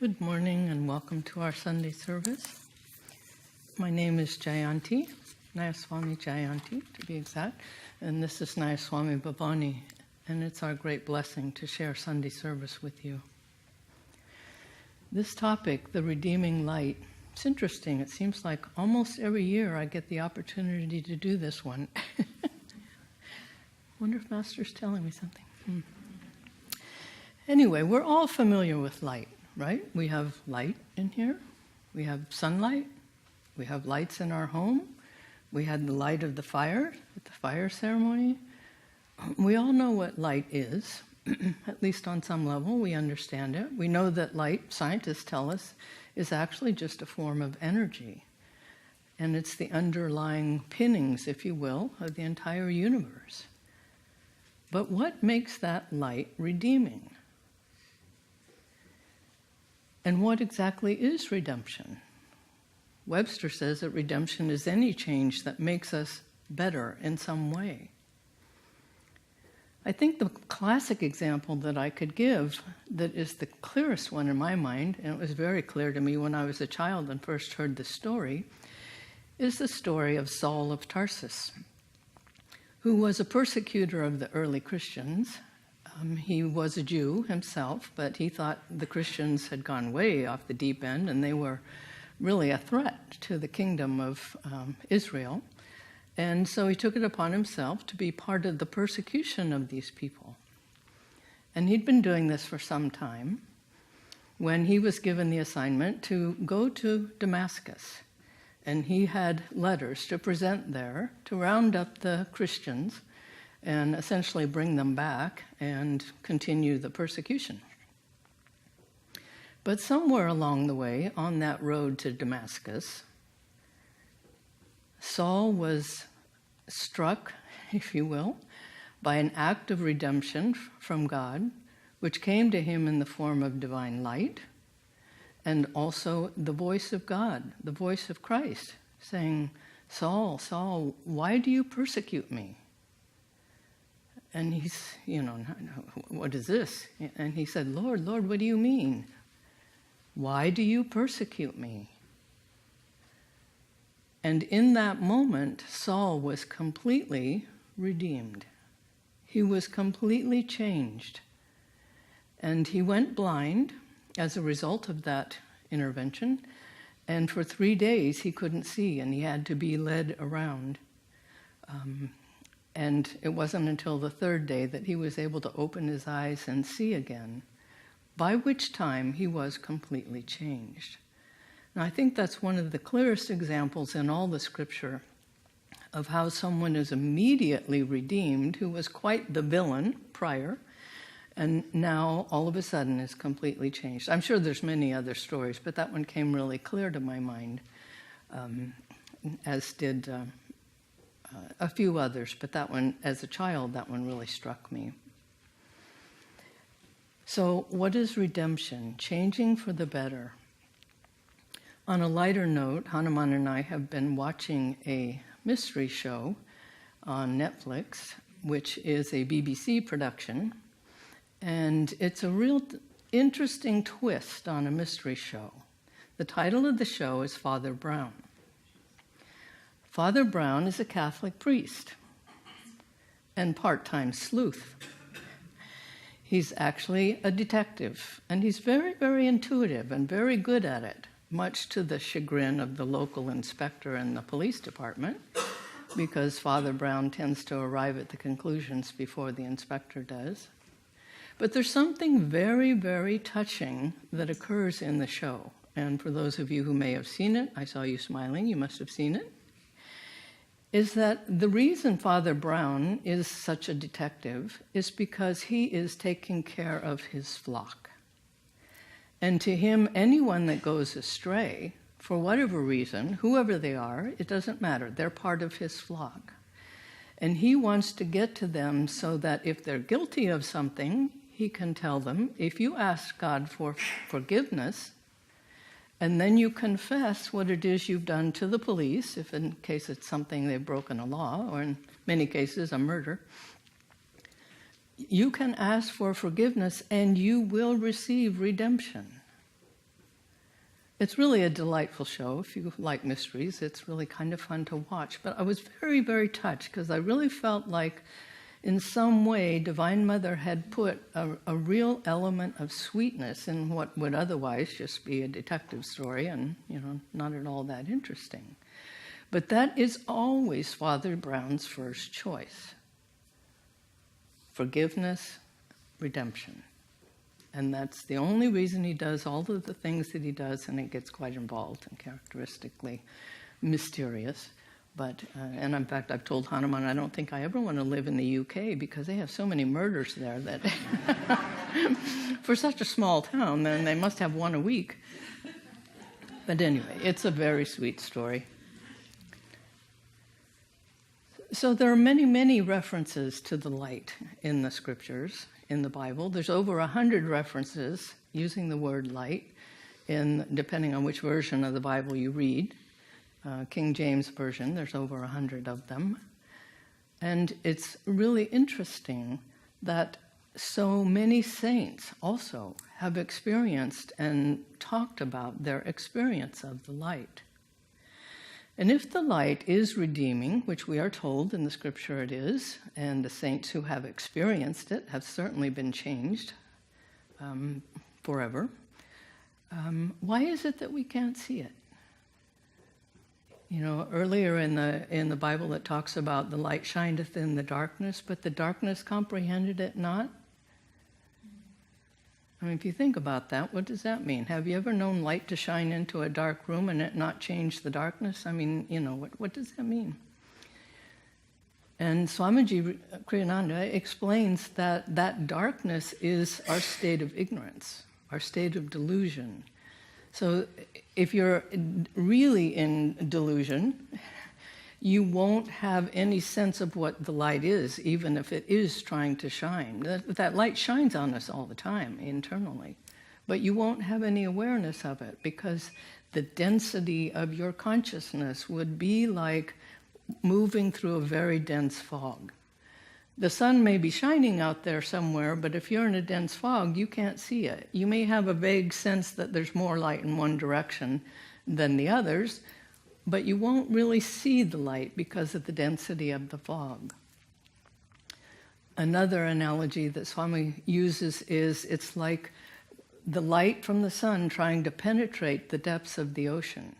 Good morning and welcome to our Sunday service. My name is Jayanti, Nayaswami Jayanti to be exact, and this is Nayaswami Bhavani, and it's our great blessing to share Sunday service with you. This topic, the redeeming light, it's interesting. It seems like almost every year I get the opportunity to do this one. Wonder if Master's telling me something. Anyway, we're all familiar with light. Right? We have light in here. We have sunlight. We have lights in our home. We had the light of the fire at the fire ceremony. We all know what light is, at least on some level. We understand it. We know that light, scientists tell us, is actually just a form of energy. And it's the underlying pinnings, if you will, of the entire universe. But what makes that light redeeming? And what exactly is redemption? Webster says that redemption is any change that makes us better in some way. I think the classic example that I could give that is the clearest one in my mind, and it was very clear to me when I was a child and first heard this story, is the story of Saul of Tarsus, who was a persecutor of the early Christians. He was a Jew himself, but he thought the Christians had gone way off the deep end and they were really a threat to the kingdom of Israel. And so he took it upon himself to be part of the persecution of these people. And he'd been doing this for some time when he was given the assignment to go to Damascus. And he had letters to present there to round up the Christians and essentially bring them back and continue the persecution. But somewhere along the way, on that road to Damascus, Saul was struck, if you will, by an act of redemption from God, which came to him in the form of divine light, and also the voice of God, the voice of Christ, saying, "Saul, Saul, why do you persecute me?" And he's, what is this? And he said, Lord, Lord, what do you mean? Why do you persecute me? And in that moment, Saul was completely redeemed. He was completely changed. And he went blind as a result of that intervention. And for 3 days, he couldn't see, and he had to be led around. And it wasn't until the third day that he was able to open his eyes and see again, by which time he was completely changed. Now, I think that's one of the clearest examples in all the scripture of how someone is immediately redeemed who was quite the villain prior, and now all of a sudden is completely changed. I'm sure there's many other stories, but that one came really clear to my mind, as did a few others, but that one, as a child, that one really struck me. So what is redemption? Changing for the better. On a lighter note, Hanuman and I have been watching a mystery show on Netflix, which is a BBC production, and it's a real interesting twist on a mystery show. The title of the show is Father Brown. Father Brown is a Catholic priest and part-time sleuth. He's actually a detective, and he's very, very intuitive and very good at it, much to the chagrin of the local inspector and the police department, because Father Brown tends to arrive at the conclusions before the inspector does. But there's something very, very touching that occurs in the show. And for those of you who may have seen it, I saw you smiling, you must have seen it, is that the reason Father Brown is such a detective is because he is taking care of his flock. And to him, anyone that goes astray, for whatever reason, whoever they are, it doesn't matter. They're part of his flock. And he wants to get to them so that if they're guilty of something, he can tell them, if you ask God for forgiveness, and then you confess what it is you've done to the police, if in case it's something they've broken a law, or in many cases a murder, you can ask for forgiveness and you will receive redemption. It's really a delightful show. If you like mysteries, it's really kind of fun to watch. But I was very, very touched because I really felt like in some way Divine Mother had put a real element of sweetness in what would otherwise just be a detective story and, not at all that interesting. But that is always Father Brown's first choice. Forgiveness, redemption. And that's the only reason he does all of the things that he does, and it gets quite involved and characteristically mysterious. But, and in fact, I've told Hanuman I don't think I ever want to live in the UK because they have so many murders there that for such a small town, then they must have one a week. But anyway, it's a very sweet story. So there are many, many references to the light in the scriptures, in the Bible. There's over 100 references using the word light, depending on which version of the Bible you read. King James Version, there's over 100 of them. And it's really interesting that so many saints also have experienced and talked about their experience of the light. And if the light is redeeming, which we are told in the scripture it is, and the saints who have experienced it have certainly been changed forever, why is it that we can't see it? Earlier in the Bible it talks about the light shineth in the darkness, but the darkness comprehended it not. I mean, if you think about that, what does that mean? Have you ever known light to shine into a dark room and it not change the darkness? I mean, what does that mean? And Swamiji Kriyananda explains that darkness is our state of ignorance, our state of delusion. So if you're really in delusion, you won't have any sense of what the light is, even if it is trying to shine. That light shines on us all the time, internally. But you won't have any awareness of it because the density of your consciousness would be like moving through a very dense fog. The sun may be shining out there somewhere, but if you're in a dense fog, you can't see it. You may have a vague sense that there's more light in one direction than the others, but you won't really see the light because of the density of the fog. Another analogy that Swami uses is it's like the light from the sun trying to penetrate the depths of the ocean.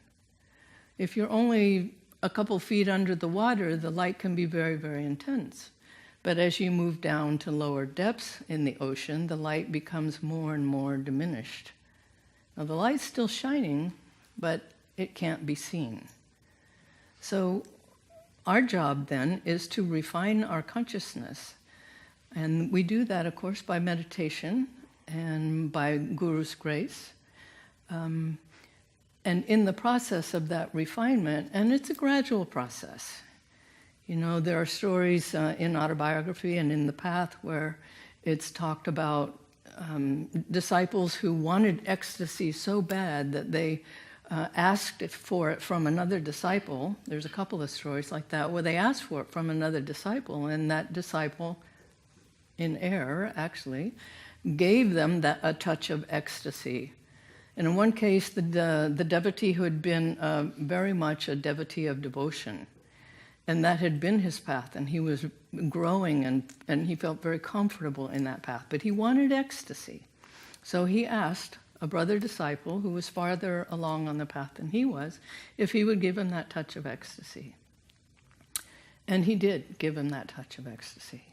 If you're only a couple feet under the water, the light can be very, very intense. But as you move down to lower depths in the ocean, the light becomes more and more diminished. Now the light's still shining, but it can't be seen. So our job then is to refine our consciousness. And we do that, of course, by meditation and by Guru's grace. And in the process of that refinement, and it's a gradual process. There are stories in autobiography and in the path where it's talked about disciples who wanted ecstasy so bad that they asked for it from another disciple. There's a couple of stories like that where they asked for it from another disciple, and that disciple, in error actually, gave them a touch of ecstasy. And in one case, the devotee who had been very much a devotee of devotion, and that had been his path, and he was growing, and he felt very comfortable in that path. But he wanted ecstasy. So he asked a brother disciple who was farther along on the path than he was if he would give him that touch of ecstasy. And he did give him that touch of ecstasy.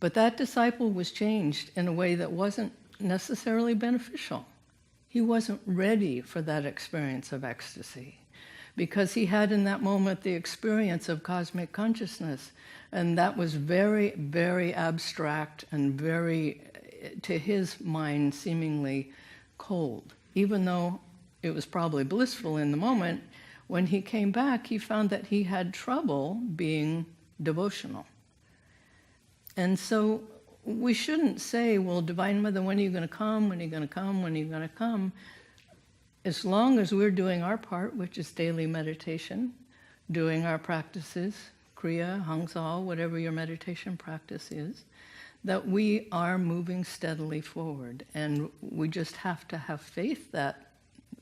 But that disciple was changed in a way that wasn't necessarily beneficial. He wasn't ready for that experience of ecstasy, because he had in that moment the experience of cosmic consciousness, and that was very, very abstract and very, to his mind, seemingly cold. Even though it was probably blissful in the moment, when he came back, he found that he had trouble being devotional. And so we shouldn't say, well, Divine Mother, when are you going to come? When are you going to come? When are you going to come? As long as we're doing our part, which is daily meditation, doing our practices, Kriya, Hangzal, whatever your meditation practice is, that we are moving steadily forward. And we just have to have faith that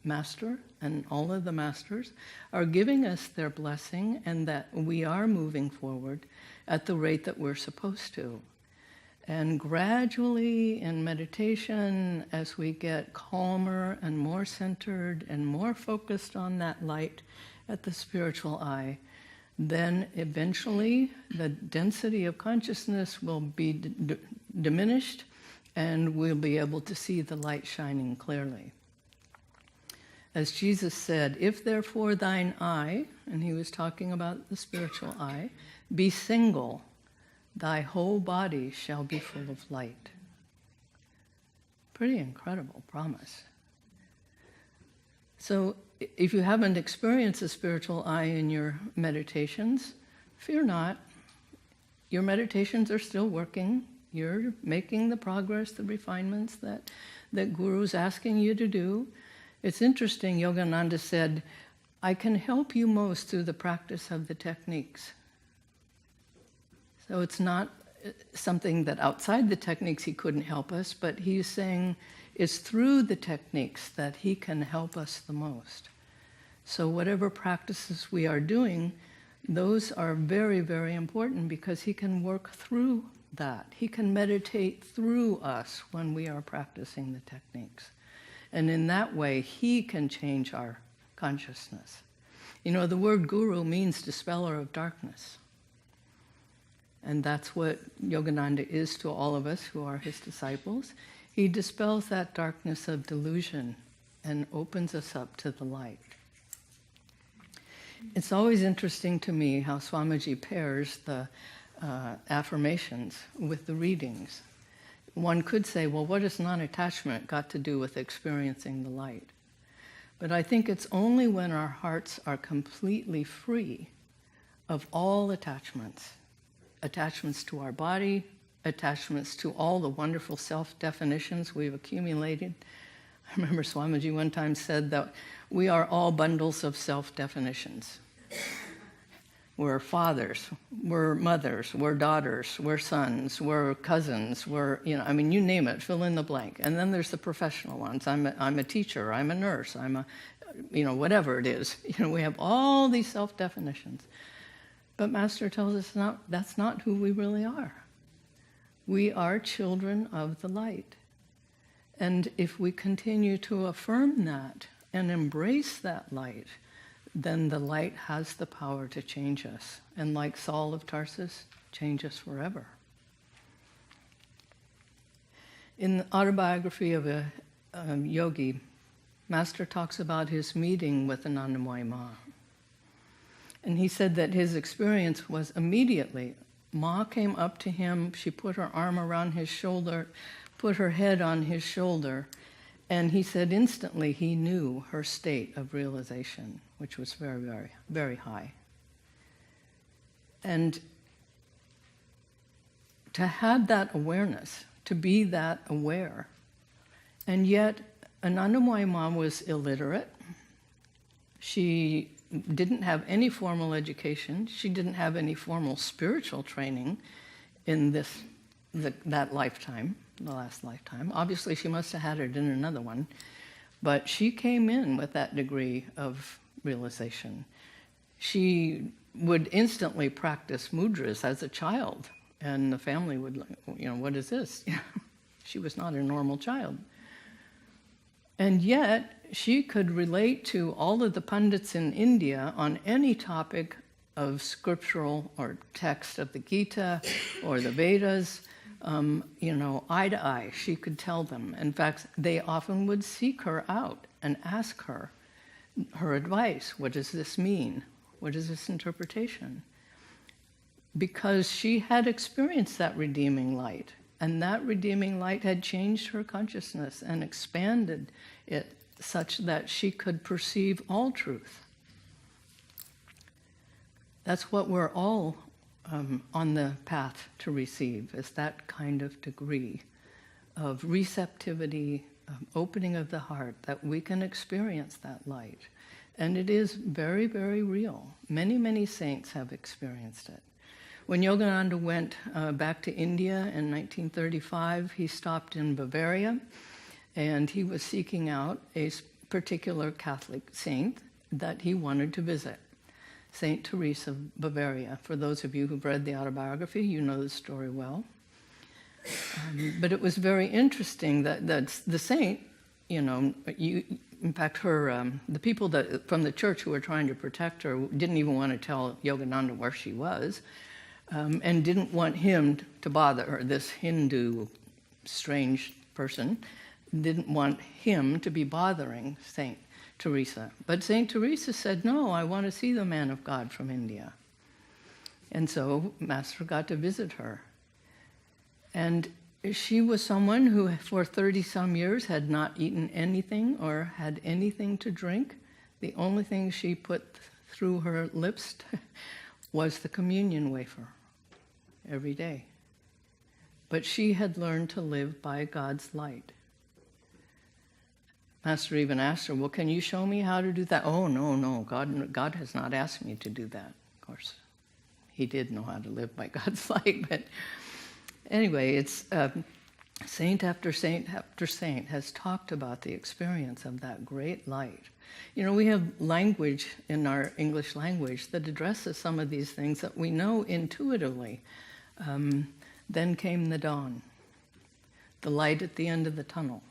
master and all of the masters are giving us their blessing, and that we are moving forward at the rate that we're supposed to. And gradually in meditation, as we get calmer and more centered and more focused on that light at the spiritual eye, then eventually the density of consciousness will be diminished, and we'll be able to see the light shining clearly. As Jesus said, "If therefore thine eye," and he was talking about the spiritual eye, "be single, thy whole body shall be full of light." Pretty incredible promise. So if you haven't experienced a spiritual eye in your meditations, fear not. Your meditations are still working. You're making the progress, the refinements that Guru's asking you to do. It's interesting, Yogananda said, "I can help you most through the practice of the techniques." So it's not something that outside the techniques he couldn't help us, but he's saying it's through the techniques that he can help us the most. So whatever practices we are doing, those are very, very important, because he can work through that. He can meditate through us when we are practicing the techniques. And in that way, he can change our consciousness. You know, the word guru means dispeller of darkness. And that's what Yogananda is to all of us who are his disciples. He dispels that darkness of delusion and opens us up to the light. It's always interesting to me how Swamiji pairs the affirmations with the readings. One could say, well, what has non-attachment got to do with experiencing the light? But I think it's only when our hearts are completely free of all attachments to our body, attachments to all the wonderful self-definitions we've accumulated. I remember Swamiji one time said that we are all bundles of self-definitions. We're fathers, we're mothers, we're daughters, we're sons, we're cousins, you name it, fill in the blank. And then there's the professional ones. I'm a teacher, I'm a nurse, I'm a, whatever it is. We have all these self-definitions. But Master tells us that's not who we really are. We are children of the light. And if we continue to affirm that and embrace that light, then the light has the power to change us. And like Saul of Tarsus, change us forever. In the autobiography of a yogi, Master talks about his meeting with Ananda Ma. And he said that his experience was immediately, Ma came up to him, she put her arm around his shoulder, put her head on his shoulder, and he said instantly he knew her state of realization, which was very, very, very high. And to have that awareness, to be that aware, and yet Anandamayi Ma was illiterate. She didn't have any formal education. She didn't have any formal spiritual training in that lifetime, the last lifetime. Obviously, she must have had it in another one. But she came in with that degree of realization. She would instantly practice mudras as a child, and the family would, what is this? She was not a normal child. And yet, she could relate to all of the pundits in India on any topic of scriptural or text of the Gita or the Vedas, eye to eye. She could tell them. In fact, they often would seek her out and ask her advice. What does this mean? What is this interpretation? Because she had experienced that redeeming light, and that redeeming light had changed her consciousness and expanded it such that she could perceive all truth. That's what we're all on the path to receive, is that kind of degree of receptivity, opening of the heart, that we can experience that light. And it is very, very real. Many, many saints have experienced it. When Yogananda went back to India in 1935, he stopped in Bavaria, and he was seeking out a particular Catholic saint that he wanted to visit, Saint Teresa of Bavaria. For those of you who've read the autobiography, you know the story well. But it was very interesting that the saint, in fact, the people from the church who were trying to protect her didn't even want to tell Yogananda where she was, and didn't want him to bother her. This Hindu, strange person didn't want him to be bothering Saint Teresa. But Saint Teresa said, no, I want to see the man of God from India. And so Master got to visit her. And she was someone who for 30-some years had not eaten anything or had anything to drink. The only thing she put through her lips was the communion wafer every day. But she had learned to live by God's light. Master even asked her, well, can you show me how to do that? Oh, no, God has not asked me to do that. Of course, he did know how to live by God's light, but anyway, it's saint after saint after saint has talked about the experience of that great light. We have language in our English language that addresses some of these things that we know intuitively. Then came the dawn, the light at the end of the tunnel.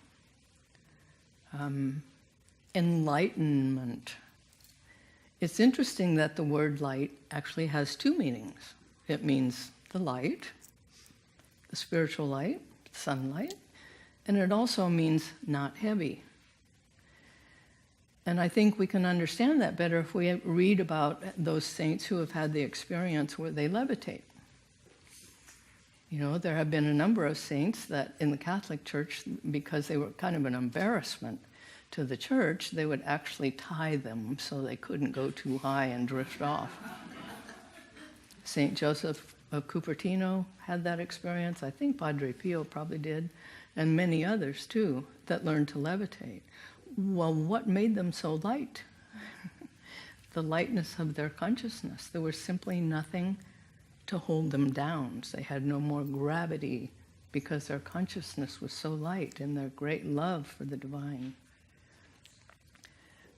Enlightenment. It's interesting that the word light actually has two meanings. It means the light, the spiritual light, sunlight, and it also means not heavy. And I think we can understand that better if we read about those saints who have had the experience where they levitate. There have been a number of saints that in the Catholic Church, because they were kind of an embarrassment to the church, they would actually tie them so they couldn't go too high and drift off. Saint Joseph of Cupertino had that experience. I think Padre Pio probably did, and many others too, that learned to levitate. Well, what made them so light? The lightness of their consciousness. There was simply nothing to hold them down. They had no more gravity because their consciousness was so light in their great love for the divine.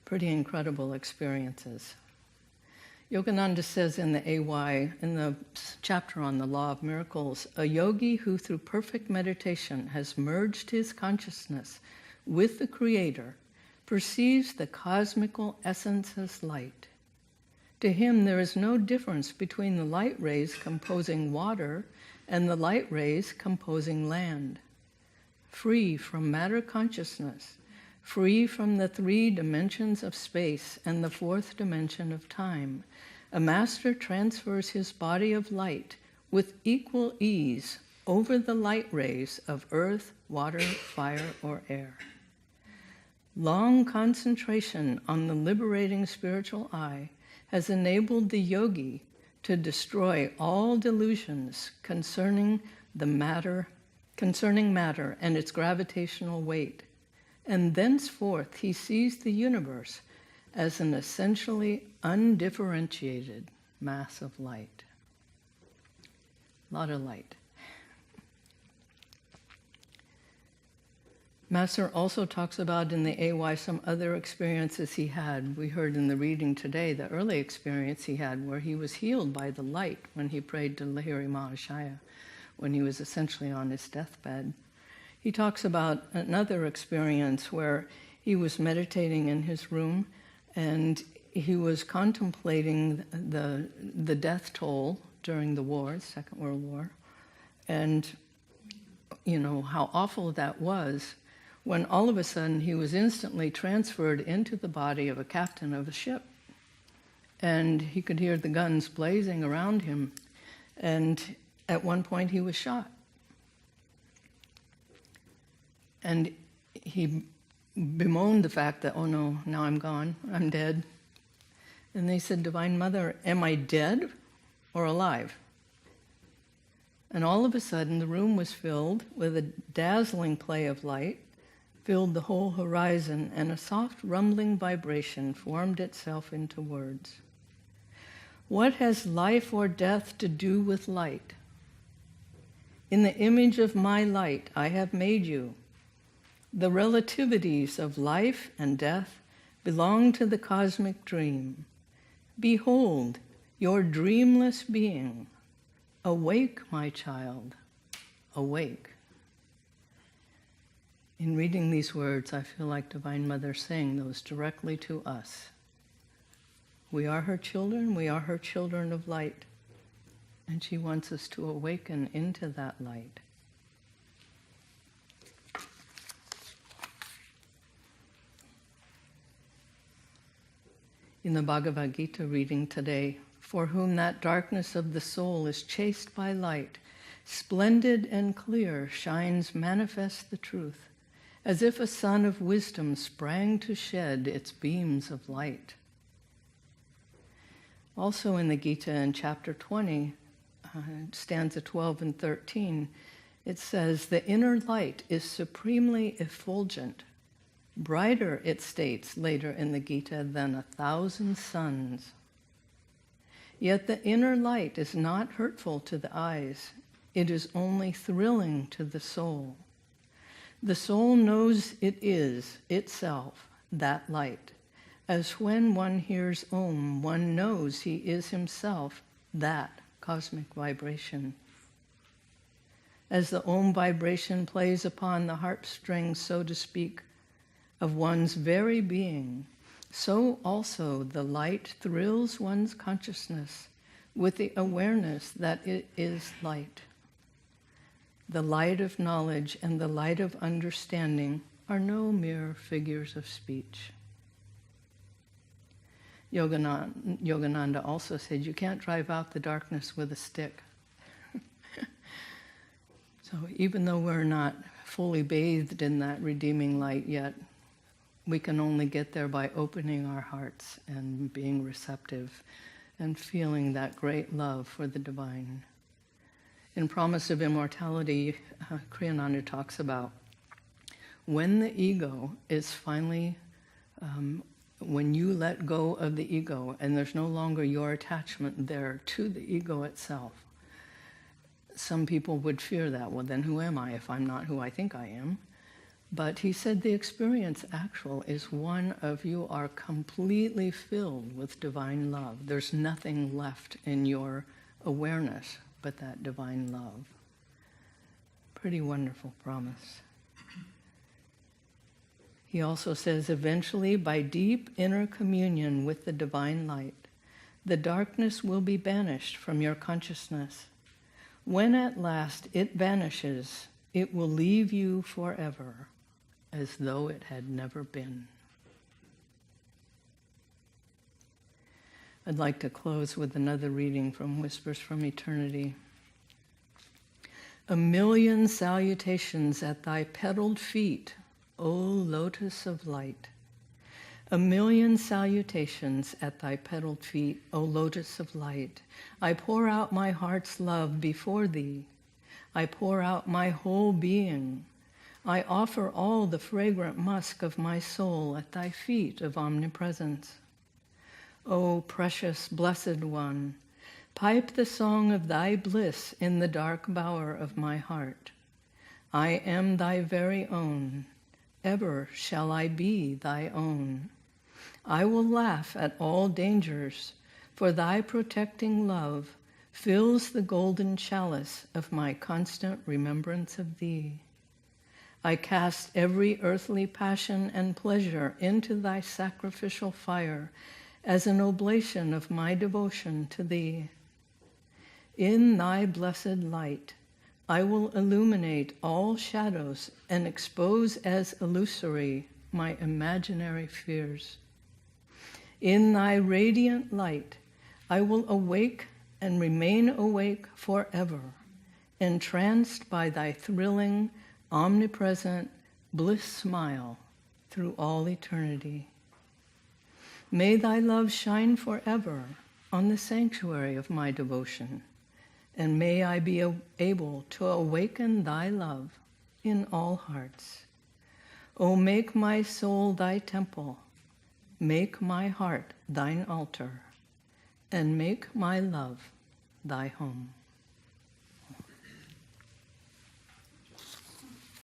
Pretty incredible experiences. Yogananda says in the AY, in the chapter on the law of miracles, a yogi who through perfect meditation has merged his consciousness with the Creator perceives the cosmical essence as light. To him, there is no difference between the light rays composing water and the light rays composing land. Free from matter consciousness, free from the 3 dimensions of space and the 4th dimension of time, a master transfers his body of light with equal ease over the light rays of earth, water, fire, or air. Long concentration on the liberating spiritual eye has enabled the yogi to destroy all delusions concerning matter and its gravitational weight, and thenceforth he sees the universe as an essentially undifferentiated mass of light. A lot of light. Master also talks about in the AY some other experiences he had. We heard in the reading today the early experience he had where he was healed by the light when he prayed to Lahiri Mahashaya, when he was essentially on his deathbed. He talks about another experience where he was meditating in his room and he was contemplating the death toll during the war, the Second World War, and how awful that was, when all of a sudden he was instantly transferred into the body of a captain of a ship. And he could hear the guns blazing around him. And at one point he was shot. And he bemoaned the fact that, oh no, now I'm gone, I'm dead. And they said, Divine Mother, am I dead or alive? And all of a sudden the room was filled with a dazzling play of light, filled the whole horizon, and a soft rumbling vibration formed itself into words. What has life or death to do with light? In the image of my light I have made you. The relativities of life and death belong to the cosmic dream. Behold, your dreamless being. Awake, my child, awake. In reading these words, I feel like Divine Mother saying those directly to us. We are her children of light, and she wants us to awaken into that light. In the Bhagavad Gita reading today, for whom that darkness of the soul is chased by light, splendid and clear shines manifest the truth, as if a sun of wisdom sprang to shed its beams of light. Also in the Gita in chapter 20, stanza 12 and 13, it says, the inner light is supremely effulgent, brighter, it states later in the Gita, than 1,000 suns. Yet the inner light is not hurtful to the eyes. It is only thrilling to the soul. The soul knows it is itself that light, as when one hears Om, one knows he is himself that cosmic vibration. As the Om vibration plays upon the harpstrings, so to speak, of one's very being, so also the light thrills one's consciousness with the awareness that it is light. The light of knowledge and the light of understanding are no mere figures of speech. Yogananda also said, you can't drive out the darkness with a stick. So even though we're not fully bathed in that redeeming light yet, we can only get there by opening our hearts and being receptive and feeling that great love for the divine. In Promise of Immortality, Kriyananda talks about when the ego is finally, when you let go of the ego and there's no longer your attachment there to the ego itself. Some people would fear that. Well, then who am I if I'm not who I think I am? But he said the experience actual is one of you are completely filled with divine love. There's nothing left in your awareness but that divine love. Pretty wonderful promise. He also says, eventually, by deep inner communion with the divine light, the darkness will be banished from your consciousness. When at last it vanishes, it will leave you forever, as though it had never been. I'd like to close with another reading from Whispers from Eternity. A million salutations at thy petaled feet, O lotus of light. A million salutations at thy petaled feet, O lotus of light. I pour out my heart's love before thee. I pour out my whole being. I offer all the fragrant musk of my soul at thy feet of omnipresence. O precious blessed one, pipe the song of thy bliss in the dark bower of my heart. I am thy very own. Ever shall I be thy own. I will laugh at all dangers, for thy protecting love fills the golden chalice of my constant remembrance of thee. I cast every earthly passion and pleasure into thy sacrificial fire as an oblation of my devotion to thee. In thy blessed light, I will illuminate all shadows and expose as illusory my imaginary fears. In thy radiant light, I will awake and remain awake forever, entranced by thy thrilling, omnipresent bliss smile through all eternity. May thy love shine forever on the sanctuary of my devotion, and may I be able to awaken thy love in all hearts. O make my soul thy temple, make my heart thine altar, and make my love thy home.